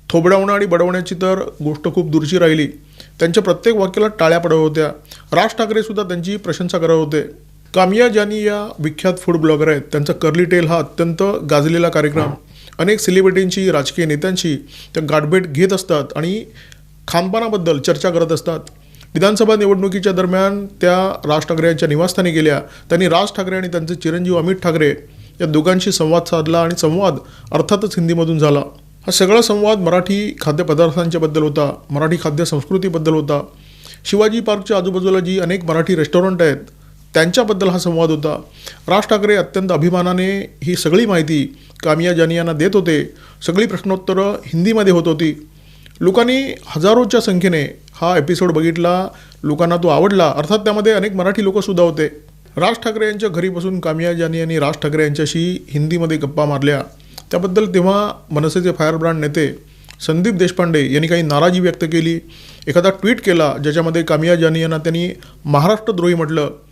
थोबडवणं आणि बडवण्याची तर गोष्ट खूप दूरची राहिली. त्यांच्या प्रत्येक वाक्याला टाळ्या पडत होत्या. राज ठाकरेसुद्धा त्यांची प्रशंसा करत होते. कामिया जानी या विख्यात फूड ब्लॉगर आहेत. त्यांचा कर्ली टेल हा अत्यंत गाजलेला कार्यक्रम. अनेक सेलिब्रिटींची, राजकीय नेत्यांशी त्या गाठभेट घेत असतात आणि खानपानाबद्दल चर्चा करत असतात. विधानसभा निवडणुकीच्या दरम्यान त्या राज ठाकरे यांच्या निवासस्थानी गेल्या. त्यांनी राज ठाकरे आणि त्यांचे चिरंजीव अमित ठाकरे या दोघांशी संवाद साधला आणि संवाद अर्थातच हिंदीमधून झाला. हा सगळा संवाद मराठी खाद्यपदार्थांच्या बद्दल होता, मराठी खाद्य संस्कृतीबद्दल होता. शिवाजी पार्कच्या आजूबाजूला जी अनेक मराठी रेस्टॉरंट आहेत त्यांच्याबद्दल हा संवाद होता. राज ठाकरे अत्यंत अभिमानाने ही सगळी माहिती कामिया जानी यांना देत होते. सगळी प्रश्नोत्तरं हिंदीमध्ये होत होती. लोकांनी हजारोच्या संख्येने हा एपिसोड बघितला. लोकांना तो आवडला. अर्थात त्यामध्ये अनेक मराठी लोकंसुद्धा होते. राज ठाकरे यांच्या घरी बसून कामिया जानी यांनी राज ठाकरे यांच्याशी हिंदीमध्ये गप्पा मारल्या. त्याबद्दल तेव्हा मनसेचे फायरब्रँड नेते संदीप देशपांडे यांनी काही नाराजी व्यक्त केली. एखादा ट्विट केला ज्याच्यामध्ये कामिया जानी यांना त्यांनी महाराष्ट्रद्रोही म्हटलं.